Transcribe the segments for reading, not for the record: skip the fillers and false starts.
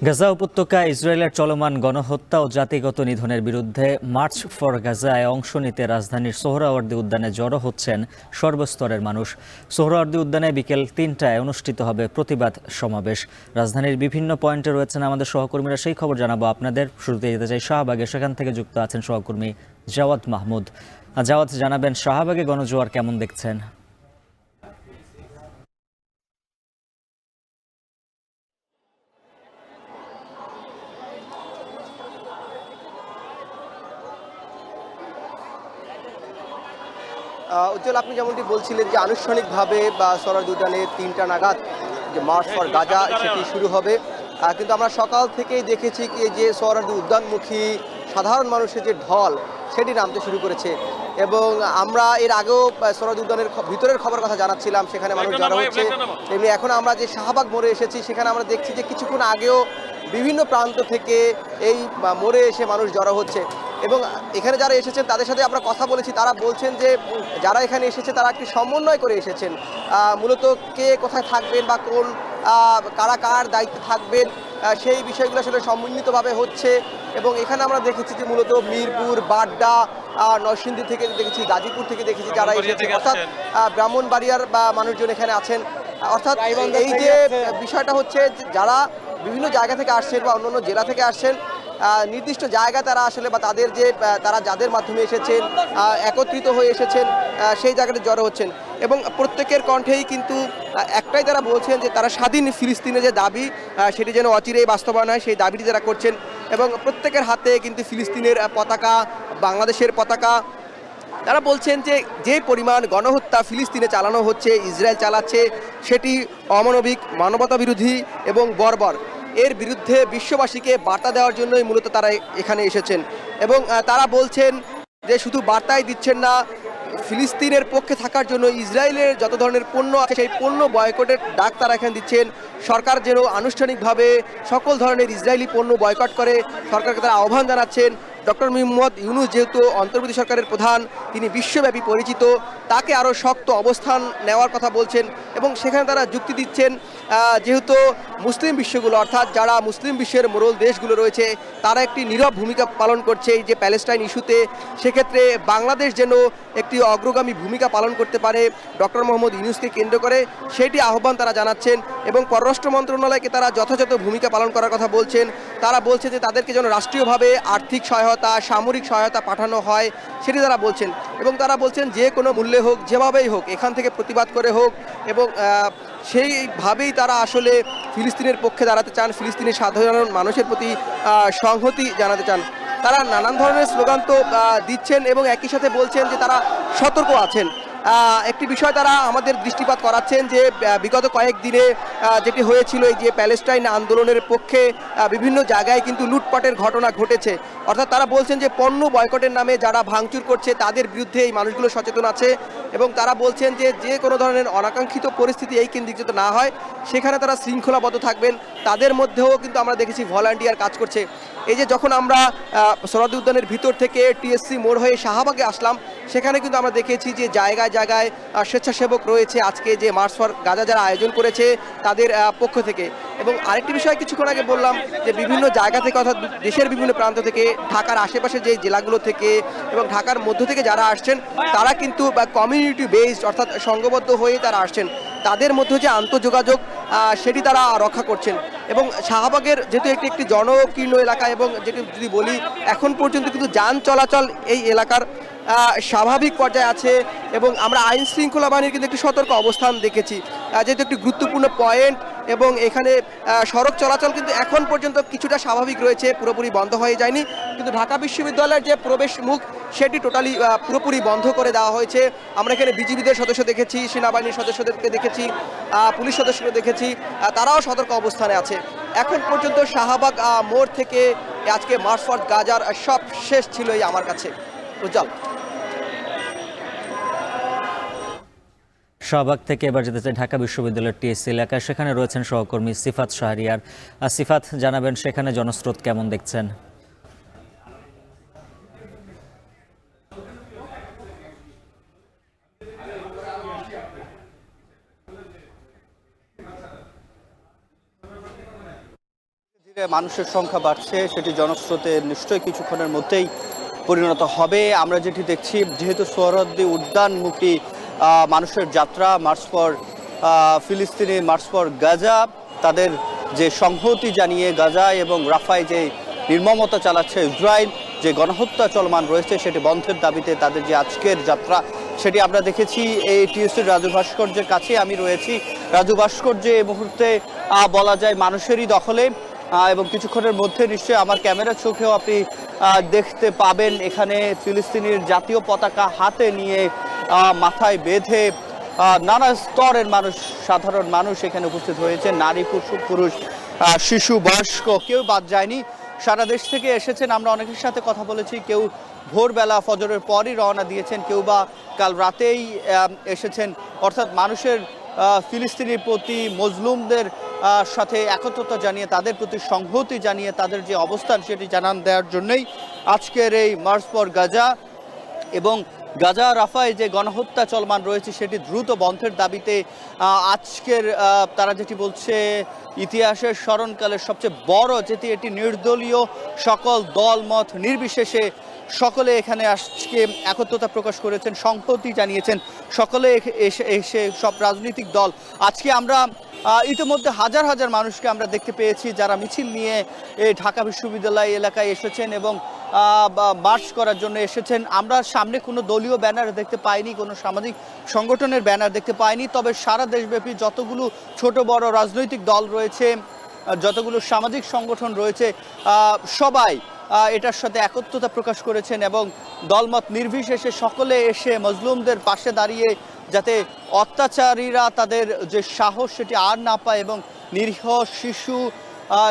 গাজা উপত্যকায় ইসরায়েলের চলমান গণহত্যা ও জাতিগত নিধনের বিরুদ্ধে মার্চ ফর গাজায় অংশ নিতে রাজধানীর সোহরাওয়ার্দী উদ্যানে জড়ো হচ্ছেন সর্বস্তরের মানুষ। সোহরাওয়ার্দী উদ্যানে বিকেল ৩টায় অনুষ্ঠিত হবে প্রতিবাদ সমাবেশ। রাজধানীর বিভিন্ন পয়েন্টে রয়েছেন আমাদের সহকর্মীরা, সেই খবর জানাবো আপনাদের। শুরুতে যেতে চাই শাহবাগে, সেখান থেকে যুক্ত আছেন সহকর্মী জাওয়াদ মাহমুদ। জাওয়াদ, জানাবেন শাহবাগে গণজোয়ার কেমন দেখছেন? উজ্জ্বল, আপনি যেমনটি বলছিলেন যে আনুষ্ঠানিকভাবে সোহরাওয়ার্দী উদ্যানে ৩টা নাগাদ যে মার্চ ফর গাজা সেটি শুরু হবে, কিন্তু আমরা সকাল থেকেই দেখেছি কি যে সোহরাওয়ার্দী উদ্যানমুখী সাধারণ মানুষের যে ঢল সেটি নামতে শুরু করেছে। এবং আমরা এর আগেও সোহরাওয়ার্দী উদ্যানের ভিতরের খবর কথা জানাচ্ছিলাম, সেখানে মানুষ জড়ো হচ্ছে। তেমনি এখন আমরা যে শাহবাগ মোড়ে এসেছি, সেখানে আমরা দেখছি যে কিছুক্ষণ আগেও বিভিন্ন প্রান্ত থেকে এই মোড়ে এসে মানুষ জড়ো হচ্ছে। এবং এখানে যারা এসেছেন তাদের সাথে আমরা কথা বলেছি, তারা বলছেন যে যারা এখানে এসেছে তারা একটি সমন্বয় করে এসেছেন। মূলত কে কোথায় থাকবেন বা কোন কারা কার দায়িত্বে থাকবেন সেই বিষয়গুলো আসলে সমন্বিতভাবে হচ্ছে। এবং এখানে আমরা দেখেছি যে মূলত মিরপুর, বাড্ডা, নরসিংদী থেকে দেখেছি, গাজীপুর থেকে দেখেছি যারা এসেছে, অর্থাৎ ব্রাহ্মণবাড়িয়ার বা মানুষজন এখানে আছেন। অর্থাৎ এই যে বিষয়টা হচ্ছে, যারা বিভিন্ন জায়গা থেকে আসছেন বা অন্যান্য জেলা থেকে আসছেন, নির্দিষ্ট জায়গা তারা আসলে বা তাদের যে তারা যাদের মাধ্যমে এসেছেন, একত্রিত হয়ে এসেছেন, সেই জায়গাতে জড়ো হচ্ছেন। এবং প্রত্যেকের কণ্ঠেই কিন্তু একটাই তারা বলছেন যে তারা স্বাধীন ফিলিস্তিনের যে দাবি সেটি যেন অচিরেই বাস্তবায়ন হয়, সেই দাবিটি তারা করছেন। এবং প্রত্যেকের হাতে কিন্তু ফিলিস্তিনের পতাকা, বাংলাদেশের পতাকা। তারা বলছেন যে যে পরিমাণ গণহত্যা ফিলিস্তিনে চালানো হচ্ছে, ইসরায়েল চালাচ্ছে, সেটি অমানবিক, মানবতা বিরোধী এবং বর্বর। এর বিরুদ্ধে বিশ্ববাসীকে বার্তা দেওয়ার জন্যই মূলত তারা এখানে এসেছেন। এবং তারা বলছেন যে শুধু বার্তাই দিচ্ছেন না, ফিলিস্তিনের পক্ষে থাকার জন্য ইসরায়েলের যত ধরনের পণ্য আছে সেই পণ্য বয়কটের ডাক তারা এখানে দিচ্ছেন। সরকার যেন আনুষ্ঠানিকভাবে সকল ধরনের ইসরায়েলি পণ্য বয়কট করে সরকারকে তারা আহ্বান জানাচ্ছেন। ডক্টর মোহাম্মদ ইউনূস যেহেতু অন্তর্বর্তী সরকারের প্রধান, তিনি বিশ্বব্যাপী পরিচিত, তাকে আরও শক্ত অবস্থান নেওয়ার কথা বলছেন। এবং সেখানে তারা যুক্তি দিচ্ছেন যেহেতু মুসলিম বিশ্বগুলো, অর্থাৎ যারা মুসলিম বিশ্বের মোড়ল দেশগুলো রয়েছে, তারা একটি নীরব ভূমিকা পালন করছে এই যে প্যালেস্টাইন ইস্যুতে, সেক্ষেত্রে বাংলাদেশ যেন একটি অগ্রগামী ভূমিকা পালন করতে পারে ডক্টর মোহাম্মদ ইউনূসকে কেন্দ্র করে, সেটি আহ্বান তারা জানাচ্ছেন। এবং পররাষ্ট্র মন্ত্রণালয়কে তারা যথাযথ ভূমিকা পালন করার কথা বলছেন। তারা বলছে যে তাদেরকে যেন রাষ্ট্রীয়ভাবে আর্থিক সহায়তা, সামরিক সহায়তা পাঠানো হয়, সেটি তারা বলছেন। এবং তারা বলছেন যে কোনো মূল্যে হোক, যেভাবেই হোক, এখান থেকে প্রতিবাদ করে হোক। এবং সেইভাবেই তারা আসলে ফিলিস্তিনের পক্ষে দাঁড়াতে চান, ফিলিস্তিনের সাধারণ মানুষের প্রতি সংহতি জানাতে চান। তারা নানান ধরনের স্লোগান তো দিচ্ছেন এবং একই সাথে বলছেন যে তারা সতর্ক আছেন। একটি বিষয় তারা আমাদের দৃষ্টিপাত করাচ্ছেন যে বিগত কয়েকদিনে যেটি হয়েছিল, এই যে প্যালেস্টাইন আন্দোলনের পক্ষে বিভিন্ন জায়গায় কিন্তু লুটপাটের ঘটনা ঘটেছে। অর্থাৎ তারা বলছেন যে পণ্য বয়কটের নামে যারা ভাঙচুর করছে তাদের বিরুদ্ধে এই মানুষগুলো সচেতন আছে। এবং তারা বলছেন যে যে কোনো ধরনের অনাকাঙ্ক্ষিত পরিস্থিতি এই কেন্দ্রিক যাতে না হয়, সেখানে তারা শৃঙ্খলাবদ্ধ থাকবেন। তাদের মধ্যেও কিন্তু আমরা দেখেছি ভলান্টিয়ার কাজ করছে। এই যে যখন আমরা সোহরাওয়ার্দী উদ্যানের ভিতর থেকে টিএসসি মোড় হয়ে শাহবাগে আসলাম, সেখানে কিন্তু আমরা দেখেছি যে জায়গায় জায়গায় স্বেচ্ছাসেবক রয়েছে আজকে যে মার্চ ফর গাজা যারা আয়োজন করেছে তাদের পক্ষ থেকে। এবং আরেকটি বিষয় কিছুক্ষণ আগে বললাম যে বিভিন্ন জায়গা থেকে, অর্থাৎ দেশের বিভিন্ন প্রান্ত থেকে, ঢাকার আশেপাশে যে জেলাগুলো থেকে এবং ঢাকার মধ্য থেকে যারা আসছেন, তারা কিন্তু কমিউনিটি বেসড, অর্থাৎ সংঘবদ্ধ হয়ে তারা আসছেন। তাদের মধ্যে যে আন্তঃযোগাযোগ সেটি তারা রক্ষা করছেন। এবং শাহবাগের যেহেতু একটি জনকীর্ণ এলাকা, এবং যেটি যদি বলি এখন পর্যন্ত কিন্তু যান চলাচল এই এলাকার স্বাভাবিক পর্যায়ে আছে। এবং আমরা আইন শৃঙ্খলা বাহিনীর কিন্তু একটি সতর্ক অবস্থান দেখেছি, যেহেতু একটি গুরুত্বপূর্ণ পয়েন্ট। এবং এখানে সড়ক চলাচল কিন্তু এখন পর্যন্ত কিছুটা স্বাভাবিক রয়েছে, পুরোপুরি বন্ধ হয়ে যায়নি। কিন্তু ঢাকা বিশ্ববিদ্যালয়ের যে প্রবেশ মুখ সেটি টোটালি পুরোপুরি বন্ধ করে দেওয়া হয়েছে। আমরা এখানে বিজিবিদের সদস্য দেখেছি, সেনাবাহিনীর সদস্যদেরকে দেখেছি, পুলিশ সদস্যদের দেখেছি, তারাও সতর্ক অবস্থানে আছে। এখন পর্যন্ত শাহবাগ মোড় থেকে আজকে মার্চ ফর গাজার সব শেষ ছিল এই আমার কাছে। উজ্জ্বল। শাহবাগ থেকে এবার যেতে চাই ঢাকা বিশ্ববিদ্যালয়ের টিএসসি এলাকায়, সেখানে রয়েছেন সহকর্মী সিফাত শাহরিয়ার। সিফাত, জানাবেন সেখানে জনস্রোত কেমন দেখছেন? মানুষের সংখ্যা বাড়ছে, সেটি জনস্রোতে নিশ্চয়ই কিছুক্ষণের মধ্যেই পরিণত হবে। আমরা যেটি দেখছি, যেহেতু সোহরাওয়ার্দী উদ্যানমুখী মানুষের যাত্রা, মার্চ ফর ফিলিস্তিনি, মার্চ ফর গাজা, তাদের যে সংহতি জানিয়ে গাজা এবং রাফায় যে নির্মমতা চালাচ্ছে ইসরায়েল, যে গণহত্যা চলমান রয়েছে সেটি বন্ধের দাবিতে তাদের যে আজকের যাত্রা, সেটি আমরা দেখেছি। এই টিএসসির রাজু ভাস্কর্যের কাছে আমি রয়েছি। রাজু ভাস্কর্যে এই মুহূর্তে বলা যায় মানুষেরই দখলে, এবং কিছুক্ষণের মধ্যে নিশ্চয়ই আমার ক্যামেরার চোখেও আপনি দেখতে পাবেন এখানে ফিলিস্তিনির জাতীয় পতাকা হাতে নিয়ে মাথায় বেঁধে নানা স্তরের মানুষ, সাধারণ মানুষ এখানে উপস্থিত হয়েছে। নারী, পুরুষ, শিশু, বয়স্ক কেউ বাদ যায়নি। সারা দেশ থেকে এসেছেন। আমরা অনেকের সাথে কথা বলেছি। কেউ ভোরবেলা ফজরের পরই রওনা দিয়েছেন, কেউ বা কাল রাতেই এসেছেন। অর্থাৎ মানুষের ফিলিস্তিনির প্রতি, মজলুমদের সাথে একত্রতা জানিয়ে, তাদের প্রতি সংহতি জানিয়ে, তাদের যে অবস্থান সেটি জানান দেওয়ার জন্যই আজকের এই মার্চ ফর গাজা। এবং গাজা রাফায় যে গণহত্যা চলমান রয়েছে সেটি দ্রুত বন্ধের দাবিতে আজকের তারা যেটি বলছে, ইতিহাসের স্মরণকালের সবচেয়ে বড়, যেটি এটি নির্দলীয়, সকল দল মত নির্বিশেষে সকলে এখানে আজকে একত্রতা প্রকাশ করেছেন, সংহতি জানিয়েছেন সকলে এসে সব রাজনৈতিক দল। আজকে আমরা ইতিমধ্যে হাজার হাজার মানুষকে আমরা দেখতে পেয়েছি যারা মিছিল নিয়ে ঢাকা বিশ্ববিদ্যালয় এলাকায় এসেছেন এবং মার্চ করার জন্য এসেছেন। আমরা সামনে কোনো দলীয় ব্যানার দেখতে পাইনি, কোনো সামাজিক সংগঠনের ব্যানার দেখতে পাইনি। তবে সারা দেশব্যাপী যতগুলো ছোট বড় রাজনৈতিক দল রয়েছে, যতগুলো সামাজিক সংগঠন রয়েছে, সবাই এটার সাথে একত্রতা প্রকাশ করেছেন এবং দলমত নির্বিশেষে সকলে এসে মজলুমদের পাশে দাঁড়িয়ে যাতে অত্যাচারীরা তাদের যে সাহস সেটি আর না পায় এবং নিরীহ শিশু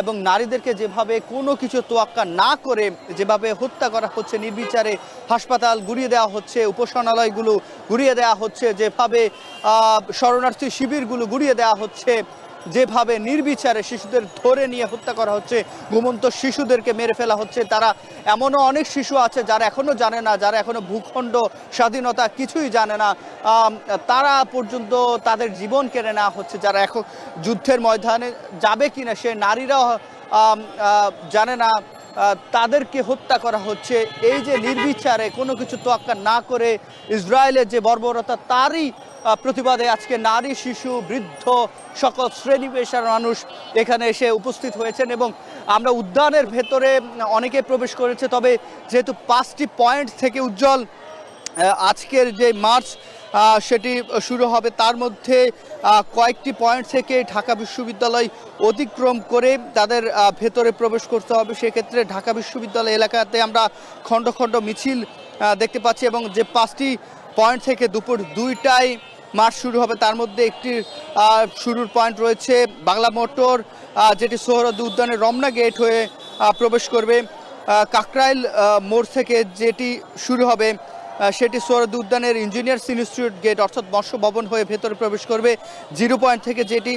এবং নারীদেরকে যেভাবে কোনো কিছু তোয়াক্কা না করে যেভাবে হত্যা করা হচ্ছে, নির্বিচারে হাসপাতাল গুড়িয়ে দেওয়া হচ্ছে, উপাসনালয়গুলো গুড়িয়ে দেওয়া হচ্ছে, যেভাবে শরণার্থী শিবিরগুলো গুড়িয়ে দেওয়া হচ্ছে, যেভাবে নির্বিচারে শিশুদের ধরে নিয়ে হত্যা করা হচ্ছে, ঘুমন্ত শিশুদেরকে মেরে ফেলা হচ্ছে। তারা এমনও অনেক শিশু আছে যারা এখনও জানে না, যারা এখনও ভূখণ্ড স্বাধীনতা কিছুই জানে না, তারা পর্যন্ত তাদের জীবন কেড়ে নেওয়া হচ্ছে। যারা এখন যুদ্ধের ময়দানে যাবে কিনা সে নারীরাও জানে না, তাদেরকে হত্যা করা হচ্ছে। এই যে নির্বিচারে কোনো কিছু তোয়াক্কা না করে ইসরায়েলের যে বর্বরতা, তারই প্রতিবাদে আজকে নারী, শিশু, বৃদ্ধ সকল শ্রেণী পেশার মানুষ এখানে এসে উপস্থিত হয়েছেন এবং আমরা উদ্যানের ভেতরে অনেকে প্রবেশ করেছে। তবে যেহেতু 5টি পয়েন্ট থেকে উজ্জ্বল আজকের যে মার্চ সেটি শুরু হবে, তার মধ্যে কয়েকটি পয়েন্ট থেকে ঢাকা বিশ্ববিদ্যালয় অতিক্রম করে তাদের ভেতরে প্রবেশ করতে হবে। সেক্ষেত্রে ঢাকা বিশ্ববিদ্যালয় এলাকাতে আমরা খণ্ড খণ্ড মিছিল দেখতে পাচ্ছি এবং যে 5টি পয়েন্ট থেকে দুপুর 2টায় মার্চ শুরু হবে, তার মধ্যে একটি শুরুর পয়েন্ট রয়েছে বাংলা মোটর, যেটি সোহরাওয়ার্দী উদ্যানের রমনা গেট হয়ে প্রবেশ করবে। কাকরাইল মোড় থেকে যেটি শুরু হবে সেটি সোহরাওয়ার্দী উদ্যানের ইঞ্জিনিয়ার্স ইনস্টিটিউট গেট অর্থাৎ মৎস্য ভবন হয়ে ভেতরে প্রবেশ করবে। 0 পয়েন্ট থেকে যেটি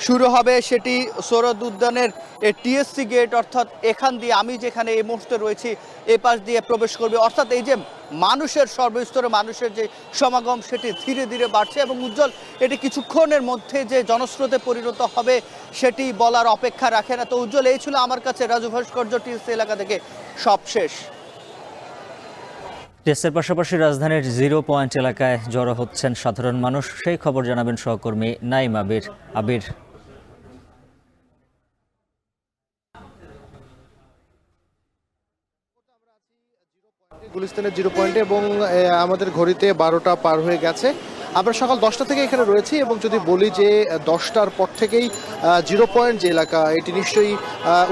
শুরু হবে সেটি সোহরাওয়ার্দী উদ্যানের টিএসসি গেট, অর্থাৎ এখান দিয়ে আমি যেখানে এই মুহূর্তে রয়েছি এ পাশ দিয়ে প্রবেশ করবে। অর্থাৎ এই যে মানুষের সর্বস্তরে মানুষের যে সমাগম সেটি ধীরে ধীরে বাড়ছে এবং উজ্জ্বল এটি কিছুক্ষণের মধ্যে যে জনস্রোতে পরিণত হবে সেটি বলার অপেক্ষা রাখে না। তো উজ্জ্বল, এই ছিল আমার কাছে রাজু ভাস্কর্য টিএসসি এলাকা থেকে সব শেষ। টেস্টের পাশাপাশি রাজধানীর 0 পয়েন্ট এলাকায় জড়ো হচ্ছেন সাধারণ মানুষ, সেই খবর জানাবেন সহকর্মী নাইম আবির। গুলিস্তানের 0 পয়েন্টে এবং আমাদের ঘড়িতে 12টা পার হয়ে গেছে। আমরা সকাল 10টা থেকে এখানে রয়েছি এবং যদি বলি যে 10টার পর থেকেই 0 পয়েন্ট যে এলাকা, এটি নিশ্চয়ই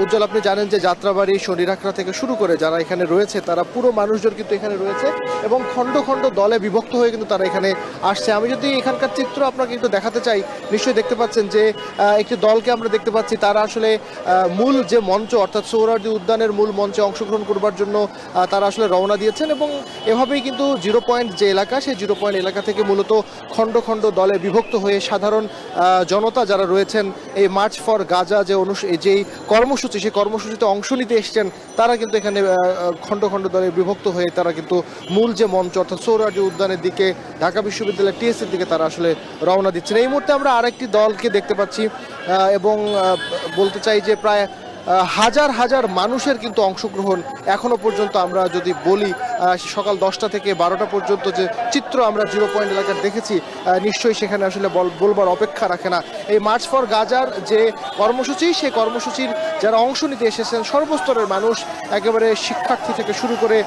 উজ্জ্বল আপনি জানেন যে যাত্রাবাড়ি, শনিরাখড়া থেকে শুরু করে যারা এখানে রয়েছে তারা পুরো মানুষজন কিন্তু এখানে রয়েছে এবং খণ্ড খণ্ড দলে বিভক্ত হয়ে কিন্তু তারা এখানে আসছে। আমি যদি এখানকার চিত্র আপনাকে একটু দেখাতে চাই, নিশ্চয়ই দেখতে পাচ্ছেন যে একটি দলকে আমরা দেখতে পাচ্ছি, তারা আসলে মূল যে মঞ্চ অর্থাৎ সোহরাওয়ার্দী উদ্যানের মূল মঞ্চে অংশগ্রহণ করবার জন্য তারা আসলে রওনা দিয়েছেন এবং এভাবেই কিন্তু 0 পয়েন্ট যে এলাকা, সেই 0 পয়েন্ট এলাকা থেকে মূলত খণ্ড খণ্ড দলে বিভক্ত হয়ে সাধারণ জনতা যারা রয়েছেন এই মার্চ ফর গাজা যেই কর্মসূচি, সেই কর্মসূচিতে অংশ নিতে এসছেন, তারা কিন্তু এখানে খণ্ড খণ্ড দলে বিভক্ত হয়ে তারা কিন্তু মূল যে মঞ্চ অর্থাৎ সোহরাওয়ার্দী উদ্যানের দিকে, ঢাকা বিশ্ববিদ্যালয়ের টিএসসির দিকে তারা আসলে রওনা দিচ্ছেন। এই মুহূর্তে আমরা আরেকটি দলকে দেখতে পাচ্ছি এবং বলতে চাই যে প্রায় হাজার হাজার মানুষের কিন্তু অংশগ্রহণ এখনো পর্যন্ত আমরা যদি বলি সকাল 10টা থেকে 12টা পর্যন্ত যে চিত্র আমরা 0 পয়েন্ট এলাকার দেখেছি নিশ্চয়ই সেখানে আসলে বলবার অপেক্ষা রাখে না। এই মার্চ ফর গাজার যে কর্মসূচি, সেই কর্মসূচির যারা অংশ নিতে এসেছেন সর্বস্তরের মানুষ, একেবারে শিক্ষার্থী থেকে শুরু করে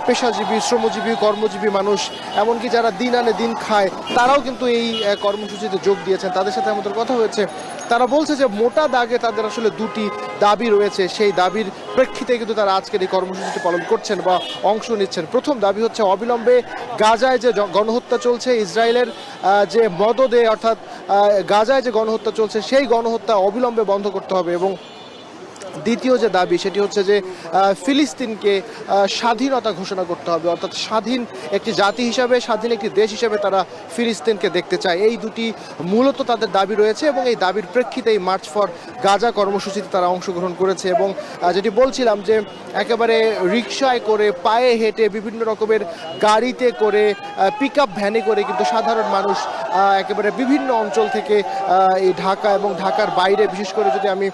পেশাজীবী, শ্রমজীবী, কর্মজীবী মানুষ, এমনকি যারা দিন আনে দিন খায়, তারাও কিন্তু এই কর্মসূচিতে যোগ দিয়েছেন। তাদের সাথে আমাদের কথা হয়েছে, তারা বলছে যে মোটা দাগে তাদের আসলে দুটি দাবি রয়েছে, সেই দাবির প্রেক্ষিতে কিন্তু তারা আজকের এই কর্মসূচিটি পালন করছেন বা অংশ নিচ্ছেন। প্রথম দাবি হচ্ছে অবিলম্বে গাজায় যে গণহত্যা চলছে, ইসরায়েলের যে মদদে অর্থাৎ গাজায় যে গণহত্যা চলছে সেই গণহত্যা অবিলম্বে বন্ধ করতে হবে। এবং দ্বিতীয় যে দাবি সেটি হচ্ছে যে ফিলিস্তিনকে স্বাধীনতা ঘোষণা করতে হবে, অর্থাৎ স্বাধীন একটি জাতি হিসাবে, স্বাধীন একটি দেশ হিসাবে তারা ফিলিস্তিনকে দেখতে চায়। এই দুটি মূলত তাদের দাবি রয়েছে এবং এই দাবির প্রেক্ষিতে এই মার্চ ফর গাজা কর্মসূচিতে তারা অংশগ্রহণ করেছে। এবং যেটি বলছিলাম যে একেবারে রিকশায় করে, পায়ে হেঁটে, বিভিন্ন রকমের গাড়িতে করে, পিক আপ ভ্যানে করে কিন্তু সাধারণ মানুষ একেবারে বিভিন্ন অঞ্চল থেকে এই ঢাকা এবং ঢাকার বাইরে, বিশেষ করে যদি আমি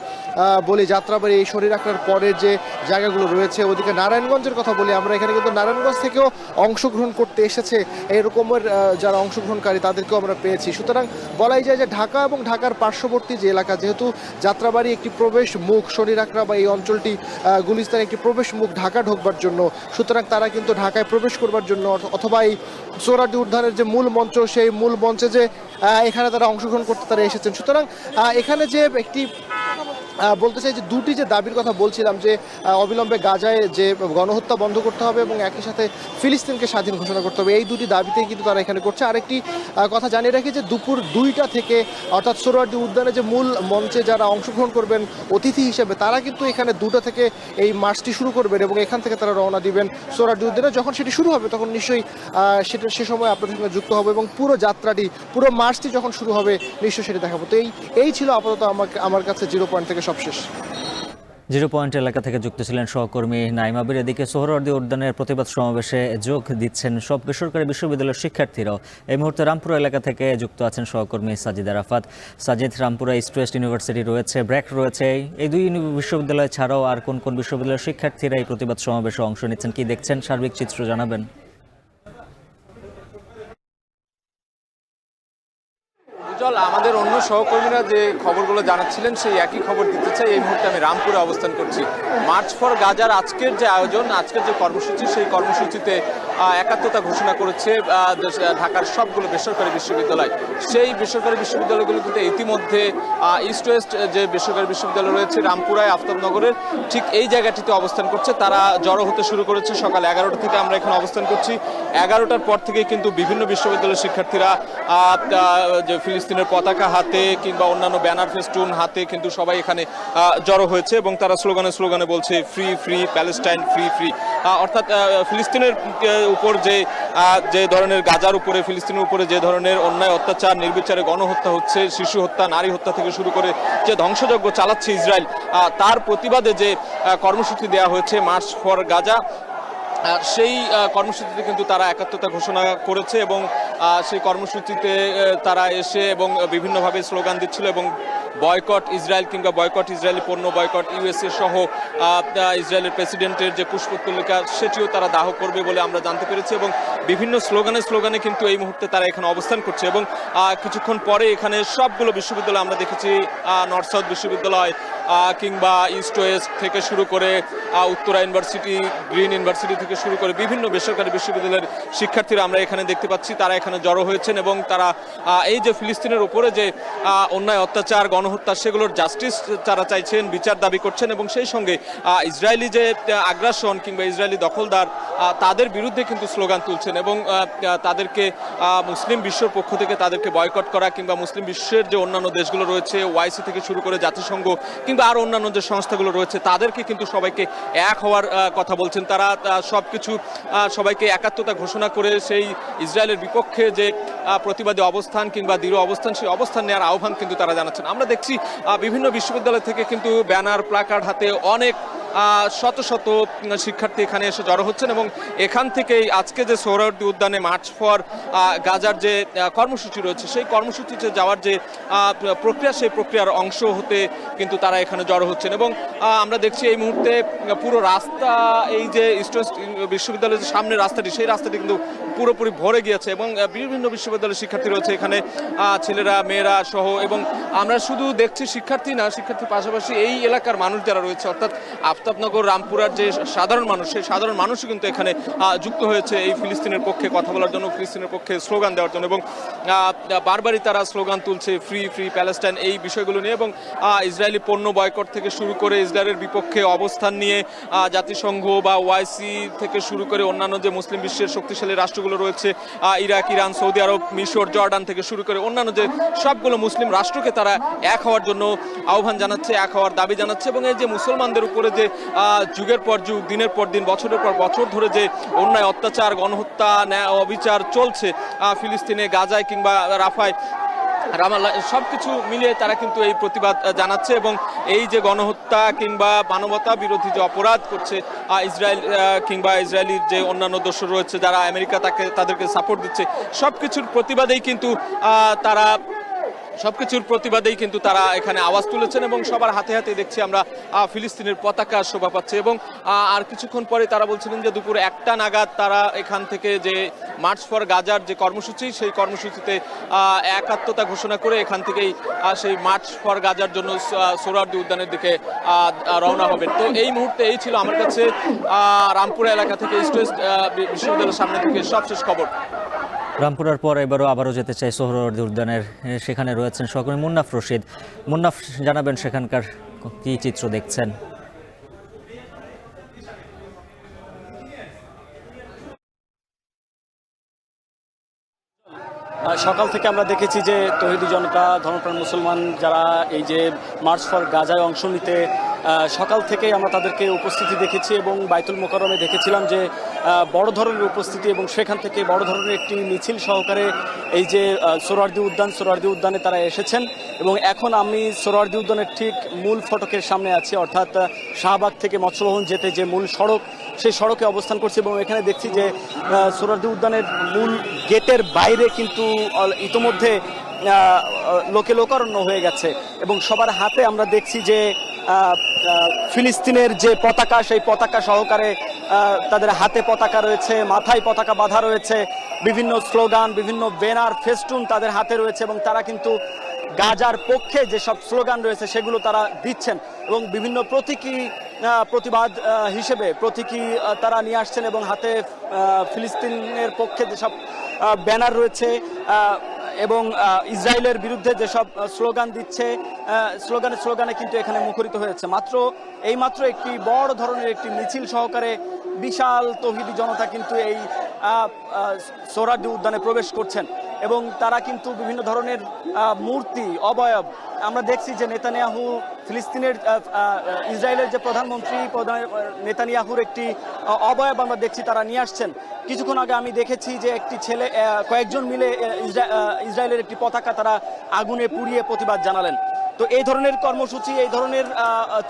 বলি যাত্রাবাড়ি, এই শরীর আখড়ার পরের যে জায়গাগুলো রয়েছে, ওদিকে নারায়ণগঞ্জের কথা বলি আমরা, এখানে কিন্তু নারায়ণগঞ্জ থেকেও অংশগ্রহণ করতে এসেছে এরকমের যারা অংশগ্রহণকারী তাদেরকেও আমরা পেয়েছি। সুতরাং বলাই যায় যে ঢাকা এবং ঢাকার পার্শ্ববর্তী যে এলাকা, যেহেতু যাত্রাবাড়ি একটি প্রবেশ মুখ, শরীর আখড়া বা এই অঞ্চলটি গুলিস্তান একটি প্রবেশ মুখ ঢাকা ঢোকবার জন্য, সুতরাং তারা কিন্তু ঢাকায় প্রবেশ করবার জন্য অথবা এই সোহরাওয়ার্দী উদ্যানের যে মূল মঞ্চ, সেই মূল মঞ্চে যে এখানে তারা অংশগ্রহণ করতে তারা এসেছেন। সুতরাং এখানে যে একটি বলতে চাই যে দুটি যে দাবির কথা বলছিলাম, যে অবিলম্বে গাজায় যে গণহত্যা বন্ধ করতে হবে এবং একই সাথে ফিলিস্তিনকে স্বাধীন ঘোষণা করতে হবে, এই দুটি দাবিতেই কিন্তু তারা এখানে করছে। আরেকটি কথা জানিয়ে রাখি যে দুপুর 2টা থেকে অর্থাৎ সোহরাওয়ার্দী উদ্যানে যে মূল মঞ্চে যারা অংশগ্রহণ করবেন অতিথি হিসেবে, তারা কিন্তু এখানে 2টা থেকে এই মার্চটি শুরু করবেন এবং এখান থেকে তারা রওনা দিবেন সোহরাওয়ার্দী উদ্যানে। যখন সেটি শুরু হবে তখন নিশ্চয়ই সেটা সে সময় আপনাদের সঙ্গে যুক্ত হবে এবং পুরো যাত্রাটি, পুরো মার্চটি যখন শুরু হবে নিশ্চয়ই সেটি দেখাবো। তো এই ছিল আপাতত আমার কাছে 0 পয়েন্ট থেকে সবশেষ। 0 পয়েন্ট এলাকা থেকে যুক্ত ছিলেন সহকর্মী নাইম আবির। এদিকে সোহরাওয়ার্দী উদ্যানের প্রতিবাদ সমাবেশে যোগ দিচ্ছেন সব বেসরকারি বিশ্ববিদ্যালয়ের শিক্ষার্থীরাও। এই মুহূর্তে রামপুরা এলাকা থেকে যুক্ত আছেন সহকর্মী Sajid Arafat. Sajid, Rampura east West university রয়েছে, ব্র্যাক রয়েছে, এই দুই বিশ্ববিদ্যালয় ছাড়াও আর কোন কোন বিশ্ববিদ্যালয়ের শিক্ষার্থীরা এই প্রতিবাদ সমাবেশে অংশ নিচ্ছেন, কি দেখছেন, সার্বিক চিত্র জানাবেন? আমাদের অন্য সহকর্মীরা যে খবরগুলো জানাচ্ছিলেন সেই একই খবর দিতে চাই। এই মুহূর্তে আমি রামপুরে অবস্থান করছি। মার্চ ফর গাজার আজকের যে আয়োজন, আজকের যে কর্মসূচি, সেই কর্মসূচিতে একাত্মতা ঘোষণা করেছে ঢাকার সবগুলো বেসরকারি বিশ্ববিদ্যালয়। সেই বেসরকারি বিশ্ববিদ্যালয়গুলো কিন্তু ইতিমধ্যে ইস্ট ওয়েস্ট যে বেসরকারি বিশ্ববিদ্যালয় রয়েছে রামপুরায়, আফতাবনগরের ঠিক এই জায়গাটিতে অবস্থান করছে। তারা জড়ো হতে শুরু করেছে সকাল 11টা থেকে। আমরা এখানে অবস্থান করছি। 11টার পর থেকে কিন্তু বিভিন্ন বিশ্ববিদ্যালয়ের শিক্ষার্থীরা যে ফিলিস্তিনের পতাকা হাতে কিংবা অন্যান্য ব্যানার ফেস্টুন হাতে কিন্তু সবাই এখানে জড়ো হয়েছে এবং তারা স্লোগানে বলছে free free Palestine, free free. অর্থাৎ ফিলিস্তিনের উপর যে ধরনের, গাজার উপরে, ফিলিস্তিনের উপরে যে ধরনের অন্যায়, অত্যাচার, নির্বিচারে গণহত্যা হচ্ছে, শিশু হত্যা, নারী হত্যা থেকে শুরু করে যে ধ্বংসযজ্ঞ চালাচ্ছে ইসরায়েল, তার প্রতিবাদে যে কর্মসূচি দেওয়া হয়েছে মার্চ ফর গাজা, সেই কর্মসূচিতে কিন্তু তারা একাত্মতা ঘোষণা করেছে এবং সেই কর্মসূচিতে তারা এসে এবং বিভিন্নভাবে স্লোগান দিচ্ছিল এবং বয়কট ইসরায়েল কিংবা বয়কট ইসরায়েলি পণ্য, বয়কট ইউএসএ সহ ইসরায়েলের প্রেসিডেন্টের যে পুষ্পতলিকা সেটিও তারা দাহ করবে বলে আমরা জানতে পেরেছি। এবং বিভিন্ন স্লোগানে কিন্তু এই মুহূর্তে তারা এখানে অবস্থান করছে এবং কিছুক্ষণ পরে এখানে সবগুলো বিশ্ববিদ্যালয় আমরা দেখেছি, নর্থ সাউথ বিশ্ববিদ্যালয় কিংবা ইস্ট ওয়েস্ট থেকে শুরু করে উত্তরা ইউনিভার্সিটি, গ্রিন ইউনিভার্সিটি থেকে শুরু করে বিভিন্ন বেসরকারি বিশ্ববিদ্যালয়ের শিক্ষার্থীরা আমরা এখানে দেখতে পাচ্ছি। তারা এখানে জড়ো হয়েছেন এবং তারা এই যে ফিলিস্তিনের উপরে যে অন্যায়, অত্যাচার, গণহত্যা, সেগুলোর জাস্টিস তারা চাইছেন, বিচার দাবি করছেন এবং সেই সঙ্গে ইসরায়েলি যে আগ্রাসন কিংবা ইসরায়েলি দখলদার, তাদের বিরুদ্ধে কিন্তু স্লোগান তুলছেন এবং তাদেরকে মুসলিম বিশ্বর পক্ষ থেকে তাদেরকে বয়কট করা কিংবা মুসলিম বিশ্বের যে অন্যান্য দেশগুলো রয়েছে, ওআইসি থেকে শুরু করে জাতিসংঘ কিংবা আর অন্যান্য যে সংস্থাগুলো রয়েছে, তাদেরকে কিন্তু সবাইকে এক হওয়ার কথা বলছেন। তারা সবকিছু সবাইকে একাত্মতা ঘোষণা করে সেই ইসরায়েলের বিপক্ষে যে প্রতিবাদী অবস্থান কিংবা দৃঢ় অবস্থান, সেই অবস্থান নেওয়ার আহ্বান কিন্তু তারা জানাচ্ছেন। আমরা দেখছি বিভিন্ন বিশ্ববিদ্যালয় থেকে কিন্তু ব্যানার, প্ল্যাকার্ড হাতে অনেক শত শত শিক্ষার্থী এখানে এসে জড়ো হচ্ছেন এবং এখান থেকেই আজকে যে সোহরাওয়ার্দী উদ্যানে মার্চ ফর গাজার যে কর্মসূচি রয়েছে সেই কর্মসূচিতে যাওয়ার যে প্রক্রিয়া সেই প্রক্রিয়ার অংশ হতে কিন্তু তারা এখানে জড়ো হচ্ছেন এবং আমরা দেখছি এই মুহূর্তে পুরো রাস্তা এই যে ইস্ট বিশ্ববিদ্যালয়ের যে সামনের রাস্তাটি সেই রাস্তাটি কিন্তু পুরোপুরি ভরে গিয়েছে এবং বিভিন্ন বিশ্ববিদ্যালয়ের শিক্ষার্থী রয়েছে এখানে, ছেলেরা মেয়েরা সহ। এবং আমরা শুধু দেখছি শিক্ষার্থী না, শিক্ষার্থীর পাশাপাশি এই এলাকার মানুষ যারা রয়েছে অর্থাৎ আফতাবনগর রামপুরার যে সাধারণ মানুষ, সেই সাধারণ মানুষও কিন্তু এখানে যুক্ত হয়েছে এই ফিলিস্তিনের পক্ষে কথা বলার জন্য, ফিলিস্তিনের পক্ষে স্লোগান দেওয়ার জন্য এবং বারবারই তারা স্লোগান তুলছে ফ্রি ফ্রি প্যালেস্টাইন এই বিষয়গুলো নিয়ে এবং ইসরায়েলি পণ্য বয়কট থেকে শুরু করে ইসরায়েলের বিপক্ষে অবস্থান নিয়ে জাতিসংঘ বা ওআইসি থেকে শুরু করে অন্যান্য যে মুসলিম বিশ্বের শক্তিশালী রাষ্ট্রগুলো রয়েছে, ইরাক, ইরান, সৌদি আরব, মিশর, জর্ডান থেকে শুরু করে অন্যান্য যে সবগুলো মুসলিম রাষ্ট্রকে তারা এক হওয়ার জন্য আহ্বান জানাচ্ছে, এক হওয়ার দাবি জানাচ্ছে এবং এই যে মুসলমানদের উপরে যে যুগের পর যুগ, দিনের পর দিন, বছরের পর বছর ধরে যে অন্যায়, অত্যাচার, গণহত্যা, অবিচার চলছে ফিলিস্তিনে, গাজায় কিংবা রাফায়, রামাল্লাহ, সবকিছু মিলিয়ে তারা কিন্তু এই প্রতিবাদ জানাচ্ছে এবং এই যে গণহত্যা কিংবা মানবতা বিরোধী যে অপরাধ করছে ইসরায়েল কিংবা ইসরায়েলির যে অন্যান্য দোষর রয়েছে যারা আমেরিকা তাদেরকে সাপোর্ট দিচ্ছে, সবকিছুর প্রতিবাদেই কিন্তু তারা এখানে আওয়াজ তুলেছেন এবং সবার হাতে হাতে দেখছি আমরা ফিলিস্তিনের পতাকা শোভা পাচ্ছে এবং আর কিছুক্ষণ পরে তারা বলছিলেন যে দুপুর 1টা নাগাদ তারা এখান থেকে যে মার্চ ফর গাজার যে কর্মসূচি সেই কর্মসূচিতে একাত্মতা ঘোষণা করে এখান থেকেই সেই মার্চ ফর গাজার জন্য সোহরাওয়ার্দী উদ্যানের দিকে রওনা হবেন। তো এই মুহূর্তে এই ছিল আমার কাছে রামপুরা এলাকা থেকে ইস্ট ওয়েস্ট বিশ্ববিদ্যালয়ের সামনে থেকে সবশেষ খবর। রামপুরার পর আবারও যেতে চাই সোহরাওয়ার্দী উদ্যানের, সেখানে রয়েছেন সহকর্মী মুন্নাফ রশিদ। মুন্নাফ, জানাবেন সেখানকার কি চিত্র দেখছেন? সকাল থেকে আমরা দেখেছি যে তৌহিদি জনতা, ধর্মপ্রাণ মুসলমান যারা এই যে মার্চ ফর গাজায় অংশ নিতে সকাল থেকেই আমরা তাদেরকে উপস্থিতি দেখেছি এবং বাইতুল মোকাররমে দেখেছিলাম যে বড় ধরনের উপস্থিতি এবং সেখান থেকে বড় ধরনের একটি মিছিল সহকারে এই যে সোহরাওয়ার্দী উদ্যানে তারা এসেছেন এবং এখন আমি সোহরাওয়ার্দী উদ্যানের ঠিক মূল ফটকের সামনে আছি, অর্থাৎ শাহবাগ থেকে মৎস্যভবন যেতে যে মূল সড়ক সেই সড়কে অবস্থান করছি এবং এখানে দেখছি যে সোহরাওয়ার্দী উদ্যানের মূল গেটের বাইরে কিন্তু ইতোমধ্যে লোকারণ্য হয়ে গেছে এবং সবার হাতে আমরা দেখছি যে ফিলিস্তিনের যে পতাকা, সেই পতাকা সহকারে তাদের হাতে পতাকা রয়েছে, মাথায় পতাকা বাঁধা রয়েছে, বিভিন্ন স্লোগান, বিভিন্ন ব্যানার, ফেস্টুন তাদের হাতে রয়েছে এবং তারা কিন্তু গাজার পক্ষে যেসব স্লোগান রয়েছে সেগুলো তারা দিচ্ছেন এবং বিভিন্ন প্রতিবাদ হিসেবে প্রতীকী তারা নিয়ে আসছেন এবং হাতে ফিলিস্তিনের পক্ষে যেসব ব্যানার রয়েছে এবং ইসরায়েলের বিরুদ্ধে যেসব স্লোগান দিচ্ছে, স্লোগানে কিন্তু এখানে মুখরিত হয়েছে। এইমাত্র একটি বড় ধরনের একটি মিছিল সহকারে বিশাল তৌহিদি জনতা কিন্তু এই সোহরাওয়ার্দী উদ্যানে প্রবেশ করছেন এবং তারা কিন্তু বিভিন্ন ধরনের মূর্তি, অবয়ব, আমরা দেখছি যে নেতানিয়াহু ফিলিস্তিনের ইসরায়েলের যে প্রধানমন্ত্রী নেতানিয়াহুর একটি অবয়ব আমরা দেখছি তারা নিয়ে আসছেন। কিছুক্ষণ আগে আমি দেখেছি যে একটি ছেলে, কয়েকজন মিলে ইসরায়েলের একটি পতাকা তারা আগুনে পুড়িয়ে প্রতিবাদ জানালেন। তো এই ধরনের কর্মসূচি, এই ধরনের